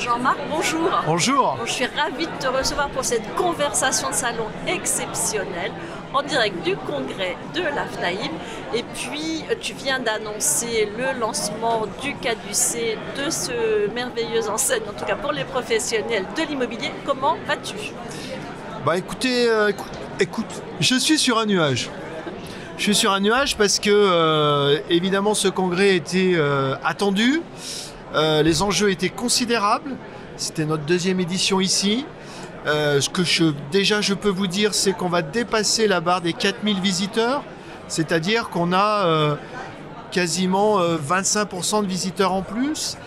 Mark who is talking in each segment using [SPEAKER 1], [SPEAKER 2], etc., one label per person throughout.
[SPEAKER 1] Jean-Marc, bonjour.
[SPEAKER 2] Bonjour.
[SPEAKER 1] Je suis ravie de te recevoir pour cette conversation de salon exceptionnelle en direct du congrès de l'AFNAIM. Et puis, tu viens d'annoncer le lancement du caducée de ce merveilleuse enseigne, en tout cas pour les professionnels de l'immobilier. Comment vas-tu?
[SPEAKER 2] Bah écoutez, écoute, je suis sur un nuage. Je suis sur un nuage parce que, évidemment, ce congrès était attendu. Les enjeux étaient considérables. C'était notre deuxième édition ici. Ce que je peux vous dire, c'est qu'on va dépasser la barre des 4000 visiteurs. C'est-à-dire qu'on a quasiment 25% de visiteurs en plus.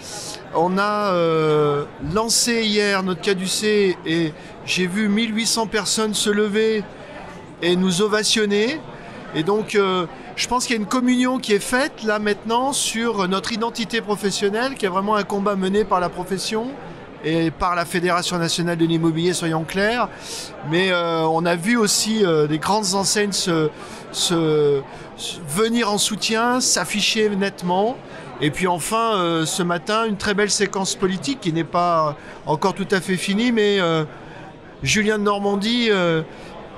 [SPEAKER 2] On a lancé hier notre caducée et j'ai vu 1800 personnes se lever et nous ovationner. Et donc, je pense qu'il y a une communion qui est faite là maintenant sur notre identité professionnelle, qui est vraiment un combat mené par la profession et par la Fédération nationale de l'immobilier, soyons clairs. Mais on a vu aussi des grandes enseignes venir en soutien, s'afficher nettement. Et puis enfin, ce matin, une très belle séquence politique qui n'est pas encore tout à fait finie, mais Julien de Normandie,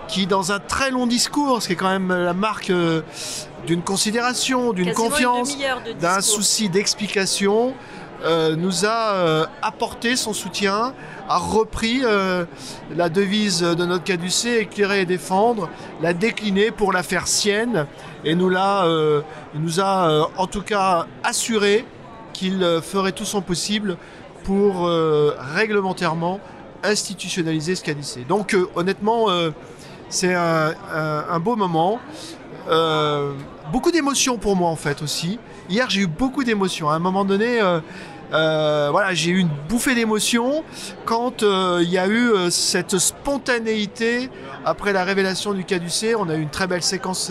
[SPEAKER 2] qui dans un très long discours, ce qui est quand même la marque d'une considération, d'une confiance, d'un souci d'explication, nous a apporté son soutien, a repris la devise de notre caducée, éclairer et défendre, l'a déclinée pour la faire sienne, et nous a en tout cas assuré qu'il ferait tout son possible pour réglementairement institutionnaliser ce caducée. Donc honnêtement, c'est un beau moment. Beaucoup d'émotions pour moi en fait aussi. Hier j'ai eu beaucoup d'émotions. À un moment donné, j'ai eu une bouffée d'émotions quand il y a eu cette spontanéité après la révélation du caducée. On a eu une très belle séquence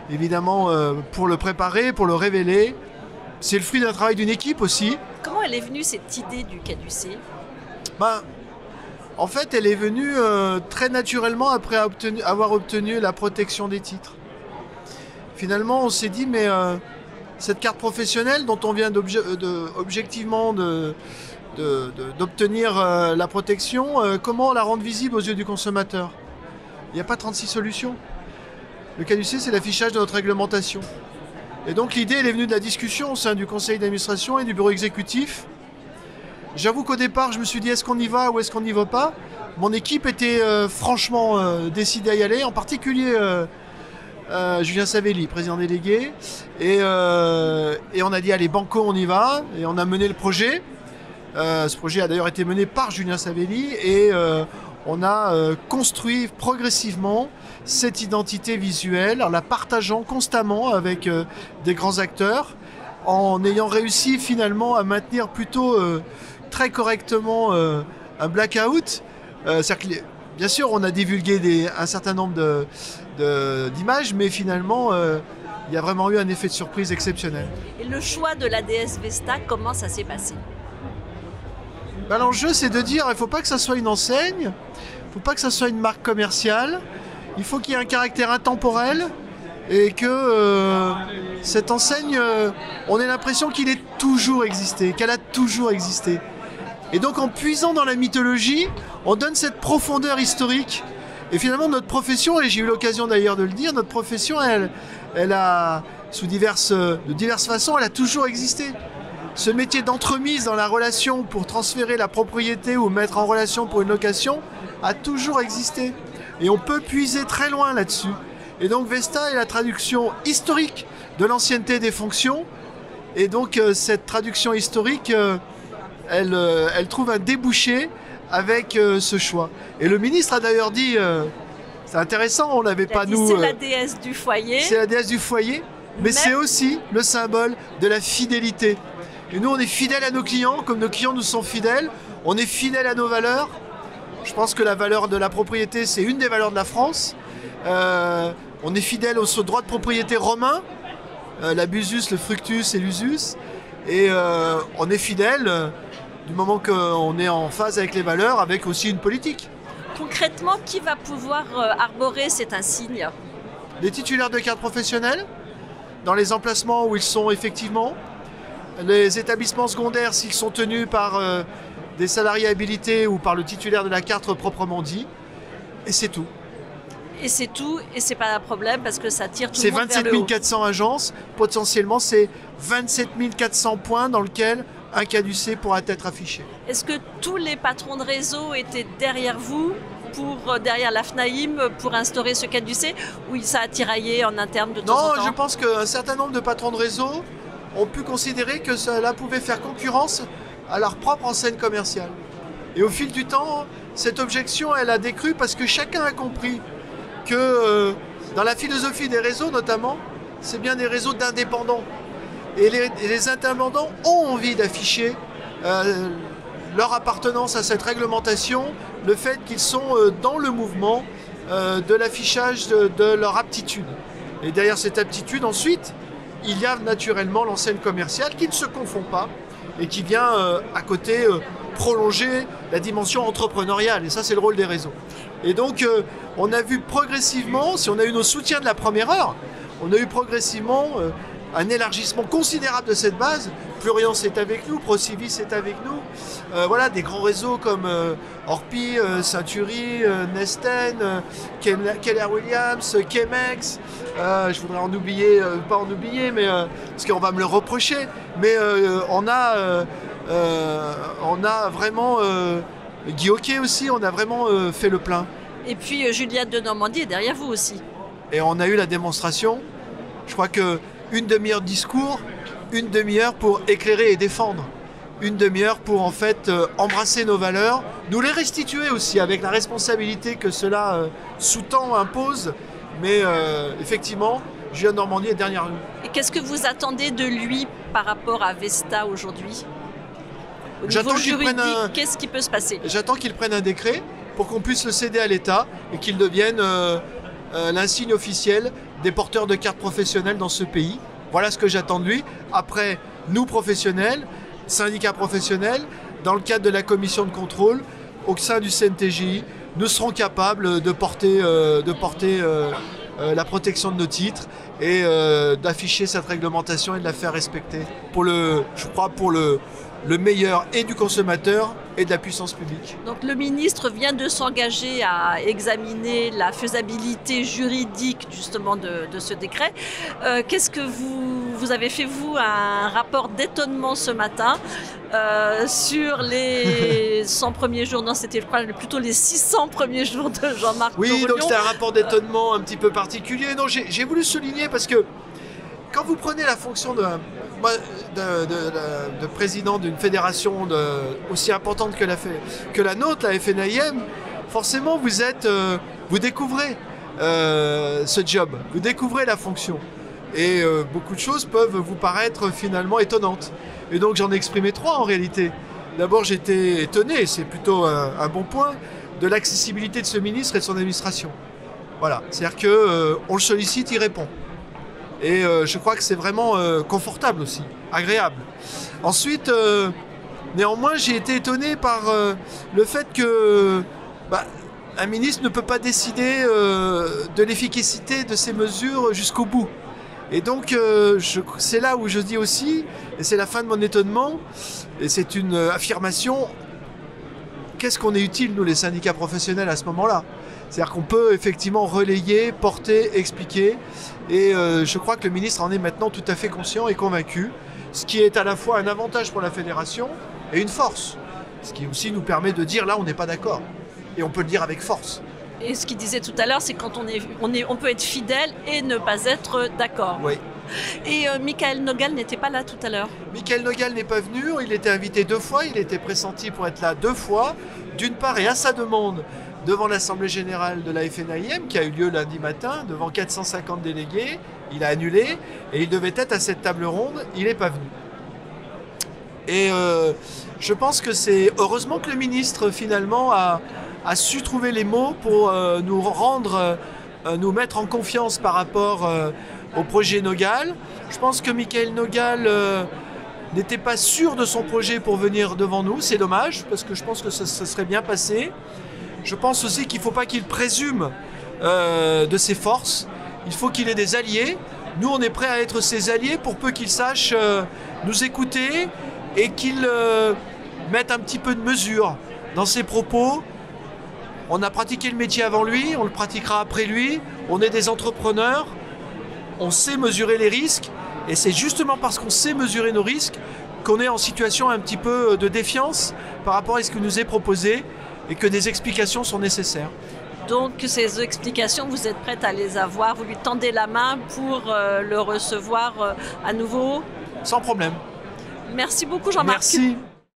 [SPEAKER 2] évidemment pour le préparer, pour le révéler. C'est le fruit d'un travail d'une équipe aussi.
[SPEAKER 1] Comment elle est venue cette idée du caducée?
[SPEAKER 2] En fait, elle est venue très naturellement après avoir obtenu la protection des titres. Finalement, on s'est dit, mais cette carte professionnelle dont on vient objectivement d'obtenir la protection, comment la rendre visible aux yeux du consommateur? Il n'y a pas 36 solutions. Le caducée, c'est l'affichage de notre réglementation. Et donc l'idée, elle est venue de la discussion au sein du conseil d'administration et du bureau exécutif. J'avoue qu'au départ, je me suis dit, est-ce qu'on y va ou est-ce qu'on n'y va pas? Mon équipe était franchement décidée à y aller, en particulier Julien Savelli, président délégué. Et on a dit, allez, banco, on y va. Et on a mené le projet. Ce projet a d'ailleurs été mené par Julien Savelli. Et on a construit progressivement cette identité visuelle en la partageant constamment avec des grands acteurs, en ayant réussi finalement à maintenir plutôt très correctement un blackout. Bien sûr, on a divulgué un certain nombre d'images, mais finalement, il y a vraiment eu un effet de surprise exceptionnel.
[SPEAKER 1] Et le choix de la déesse Vesta, comment ça s'est passé?
[SPEAKER 2] L'enjeu, c'est de dire, il ne faut pas que ça soit une enseigne, il ne faut pas que ça soit une marque commerciale, il faut qu'il y ait un caractère intemporel et que cette enseigne, on ait l'impression qu'elle a toujours existé. Et donc en puisant dans la mythologie, on donne cette profondeur historique. Et finalement notre profession, et j'ai eu l'occasion d'ailleurs de le dire, notre profession, elle a, de diverses façons, elle a toujours existé. Ce métier d'entremise dans la relation pour transférer la propriété ou mettre en relation pour une location a toujours existé. Et on peut puiser très loin là-dessus. Et donc Vesta est la traduction historique de l'ancienneté des fonctions. Et donc cette traduction historique, elle trouve un débouché avec ce choix. Et le ministre a d'ailleurs dit, c'est intéressant, on n'avait pas nous...
[SPEAKER 1] C'est la déesse du foyer.
[SPEAKER 2] C'est la déesse du foyer, mais c'est aussi le symbole de la fidélité. Et nous, on est fidèles à nos clients, comme nos clients nous sont fidèles. On est fidèles à nos valeurs. Je pense que la valeur de la propriété, c'est une des valeurs de la France. On est fidèle au droit de propriété romain, l'abusus, le fructus et l'usus. Et on est fidèle du moment qu'on est en phase avec les valeurs, avec aussi une politique.
[SPEAKER 1] Concrètement, qui va pouvoir arborer cet insigne?
[SPEAKER 2] Les titulaires de cartes professionnelles, dans les emplacements où ils sont effectivement. Les établissements secondaires, s'ils sont tenus par des salariés habilités ou par le titulaire de la carte proprement dit. Et c'est tout.
[SPEAKER 1] Et c'est tout, et c'est pas un problème parce que ça tire tout le
[SPEAKER 2] C'est
[SPEAKER 1] monde vers
[SPEAKER 2] 27
[SPEAKER 1] le haut.
[SPEAKER 2] 400 agences, potentiellement c'est 27 400 points dans lesquels un caducé pourra être affiché.
[SPEAKER 1] Est-ce que tous les patrons de réseau étaient derrière vous, derrière la FNAIM, pour instaurer ce caducé, ou ça a tiraillé en interne de temps en temps?
[SPEAKER 2] Non, je pense qu'un certain nombre de patrons de réseau ont pu considérer que cela pouvait faire concurrence à leur propre enseigne commerciale. Et au fil du temps, cette objection, elle a décru parce que chacun a compris que dans la philosophie des réseaux notamment, c'est bien des réseaux d'indépendants. Et les indépendants ont envie d'afficher leur appartenance à cette réglementation, le fait qu'ils sont dans le mouvement de l'affichage de leur aptitude. Et derrière cette aptitude, ensuite, il y a naturellement l'enseigne commerciale qui ne se confond pas et qui vient à côté prolonger la dimension entrepreneuriale. Et ça, c'est le rôle des réseaux. Et donc, on a vu progressivement, si on a eu nos soutiens de la première heure, on a eu progressivement un élargissement considérable de cette base. Pluriance est avec nous, Procivis est avec nous. Voilà, des grands réseaux comme Orpi, Ceinturi, Nesten, Keller Williams, Chemex. Je voudrais en oublier, pas en oublier, mais parce qu'on va me le reprocher. Mais on a vraiment Guy Hockey aussi, on a vraiment fait le plein.
[SPEAKER 1] Et puis Juliette de Normandie est derrière vous aussi.
[SPEAKER 2] Et on a eu la démonstration. Je crois que une demi-heure de discours, une demi-heure pour éclairer et défendre. Une demi-heure pour en fait embrasser nos valeurs, nous les restituer aussi avec la responsabilité que cela sous-tend, impose. Mais effectivement, Julien de Normandie est derrière nous.
[SPEAKER 1] Et qu'est-ce que vous attendez de lui par rapport à Vesta aujourd'hui? Au
[SPEAKER 2] J'attends
[SPEAKER 1] niveau
[SPEAKER 2] qu'il
[SPEAKER 1] juridique,
[SPEAKER 2] prenne un...
[SPEAKER 1] qu'est-ce qui peut se passer?
[SPEAKER 2] J'attends qu'il prenne un décret pour qu'on puisse le céder à l'État et qu'il devienne l'insigne officiel des porteurs de cartes professionnelles dans ce pays. Voilà ce que j'attends de lui. Après, nous professionnels, syndicats professionnels, dans le cadre de la commission de contrôle, au sein du CNTJ, nous serons capables de porter la protection de nos titres et d'afficher cette réglementation et de la faire respecter pour le meilleur et du consommateur et de la puissance publique.
[SPEAKER 1] Donc le ministre vient de s'engager à examiner la faisabilité juridique justement de ce décret. Qu'est-ce que vous avez fait, vous, un rapport d'étonnement ce matin sur les 100 premiers jours, non c'était plutôt les 600 premiers jours de Jean-Marc
[SPEAKER 2] Oui,
[SPEAKER 1] Torolion.
[SPEAKER 2] donc c'était un rapport d'étonnement un petit peu particulier. Non, j'ai voulu souligner parce que quand vous prenez la fonction de président d'une fédération aussi importante que la nôtre, la FNAIM, forcément vous découvrez ce job, vous découvrez la fonction. Et beaucoup de choses peuvent vous paraître finalement étonnantes. Et donc j'en ai exprimé 3 en réalité. D'abord j'étais étonné, c'est plutôt un bon point, de l'accessibilité de ce ministre et de son administration. Voilà, c'est-à-dire qu'on le sollicite, il répond. Et je crois que c'est vraiment confortable aussi, agréable. Ensuite, néanmoins, j'ai été étonné par le fait que un ministre ne peut pas décider de l'efficacité de ses mesures jusqu'au bout. Et donc, c'est là où je dis aussi, et c'est la fin de mon étonnement, et c'est une affirmation, qu'est-ce qu'on est utile, nous, les syndicats professionnels, à ce moment-là ? C'est-à-dire qu'on peut effectivement relayer, porter, expliquer. Et je crois que le ministre en est maintenant tout à fait conscient et convaincu. Ce qui est à la fois un avantage pour la fédération et une force. Ce qui aussi nous permet de dire là on n'est pas d'accord. Et on peut le dire avec force.
[SPEAKER 1] Et ce qu'il disait tout à l'heure, c'est quand on peut être fidèle et ne pas être d'accord.
[SPEAKER 2] Oui.
[SPEAKER 1] Et Michael Nogal n'était pas là tout à l'heure.
[SPEAKER 2] Michael Nogal n'est pas venu, il était invité 2 fois, il était pressenti pour être là 2 fois. D'une part et à sa demande, devant l'Assemblée Générale de la FNAIM, qui a eu lieu lundi matin, devant 450 délégués, il a annulé, et il devait être à cette table ronde, il n'est pas venu. Et je pense que c'est heureusement que le ministre, finalement, a su trouver les mots pour nous mettre en confiance par rapport au projet Nogal. Je pense que Michael Nogal n'était pas sûr de son projet pour venir devant nous, c'est dommage, parce que je pense que ça serait bien passé. Je pense aussi qu'il ne faut pas qu'il présume de ses forces. Il faut qu'il ait des alliés. Nous, on est prêts à être ses alliés pour peu qu'il sache nous écouter et qu'il mettre un petit peu de mesure dans ses propos. On a pratiqué le métier avant lui, on le pratiquera après lui. On est des entrepreneurs, on sait mesurer les risques. Et c'est justement parce qu'on sait mesurer nos risques qu'on est en situation un petit peu de défiance par rapport à ce qui nous est proposé et que des explications sont nécessaires.
[SPEAKER 1] Donc ces explications, vous êtes prête à les avoir, vous lui tendez la main pour le recevoir à nouveau?
[SPEAKER 2] Sans problème.
[SPEAKER 1] Merci beaucoup Jean-Marc.
[SPEAKER 2] Merci.